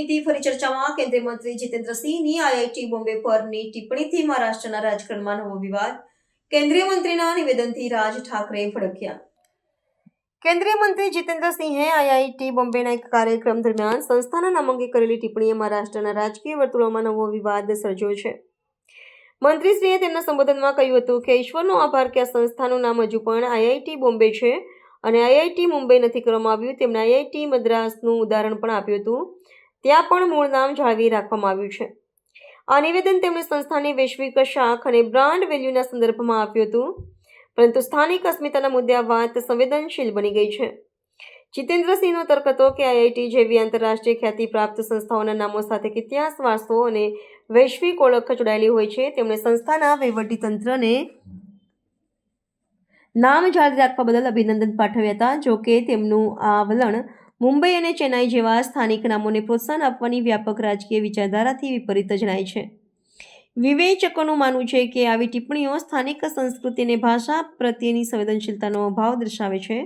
નીતિ ફરી ચર્ચામાં કેન્દ્રીય મંત્રી જીતેન્દ્રસિંહની આઈઆઈટી બોમ્બે પરની ટિપ્પણીથી મહારાષ્ટ્રના રાજકારણમાં નવો વિવાદ. કેન્દ્રીય મંત્રીના નિવેદનથી રાજ ઠાકરે ભડક્યા. કેન્દ્રીય મંત્રી જીતેન્દ્રસિંહે આઈઆઈટી બોમ્બેના એક કાર્યક્રમ દરમિયાન સંસ્થાના નામ અંગે કરેલી ટિપ્પણીએ મહારાષ્ટ્રના રાજકીય વર્તુળોમાં નવો વિવાદ સર્જ્યો છે. મંત્રીશ્રીએ તેમના સંબોધનમાં કહ્યું હતું કે ઈશ્વરનો આભાર કે આ સંસ્થાનું નામ હજુ પણ આઈઆઈટી બોમ્બે છે અને આઈઆઈટી મુંબઈ નથી કરવામાં આવ્યું. તેમણે આઈઆઈટી મદ્રાસનું ઉદાહરણ પણ આપ્યું હતું. ત્યાં પણ મૂળ નામ જાળવી રાખવામાં આવ્યું છે. આ નિવેદન તેમણે સંસ્થાની વૈશ્વિક શાખ અને બ્રાન્ડ વેલ્યુના સંદર્ભમાં આપ્યું હતું, પરંતુ સ્થાનિક અસ્મિતાના મુદ્દે આ વાત સંવેદનશીલ બની ગઈ છે. જીતેન્દ્રસિંહનો તર્ક હતો કે આઈઆઈટી જેવી આંતરરાષ્ટ્રીય ખ્યાતિ પ્રાપ્ત સંસ્થાઓના નામો સાથે ઇતિહાસ, વારસો અને વૈશ્વિક ઓળખ જોડાયેલી હોય છે. તેમણે સંસ્થાના વહીવટીતંત્રને નામ જાળવી રાખવા બદલ અભિનંદન પાઠવ્યા હતા. જો કે તેમનું આ વલણ મુંબઈ અને ચેન્નાઈ જેવા સ્થાનિક નામોને પ્રોત્સાહન આપવાની વ્યાપક રાજકીય વિચારધારાથી વિપરીત જણાય છે. વિવેચકોનું માનવું છે કે આવી ટિપ્પણીઓ સ્થાનિક સંસ્કૃતિ અને ભાષા પ્રત્યેની સંવેદનશીલતાનો અભાવ દર્શાવે છે,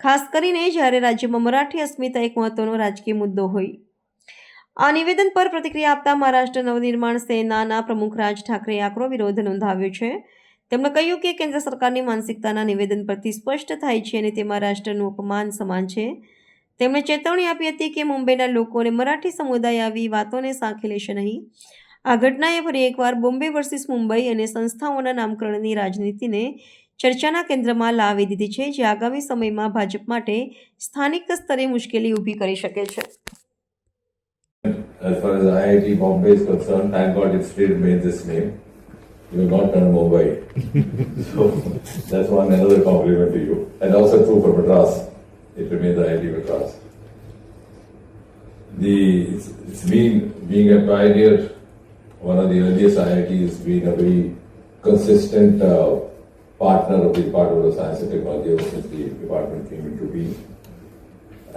ખાસ કરીને જ્યારે રાજ્યમાં મરાઠી અસ્મિતા એક મહત્વનો રાજકીય મુદ્દો હોય. આ નિવેદન પર પ્રતિક્રિયા આપતા મહારાષ્ટ્ર નવનિર્માણ સેનાના પ્રમુખ રાજ ઠાકરેએ આકરો વિરોધ નોંધાવ્યો છે. તેમણે કહ્યું કે કેન્દ્ર સરકારની માનસિકતાના નિવેદન પરથી સ્પષ્ટ થાય છે અને તે મહારાષ્ટ્રનું અપમાન સમાન છે. તેમણે ચેતવણી આપી હતી કે મુંબઈના લોકો અને મરાઠી સમુદાય આવી વાતોને સાંખી લેશે નહીં. આ ઘટનાએ ફરી એકવાર બોમ્બે વર્સિસ મુંબઈ અને સંસ્થાઓના નામકરણની રાજનીતિને ચર્ચાના કેન્દ્રમાં લાવી દીધી છે, જે આગામી સમયમાં ભાજપ માટે સ્થાનિક સ્તરે મુશ્કેલી ઊભી કરી શકે છે. As far as IIT Bombay is concerned, thank God it still remains this name. You will not turn Mumbai. So that's one another compliment to you. And also true for Madras. It remains IIT Madras. It's been being a pioneer, one of the earliest IITs, been a very consistent partner of the Department of Science and Technology ever since the department came into being.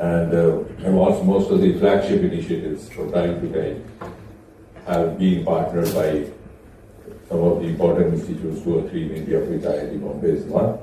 And most of the flagship initiatives from time to time have been partnered by some of the important institutes, 2 or 3 in India, which IIT Bombay is one.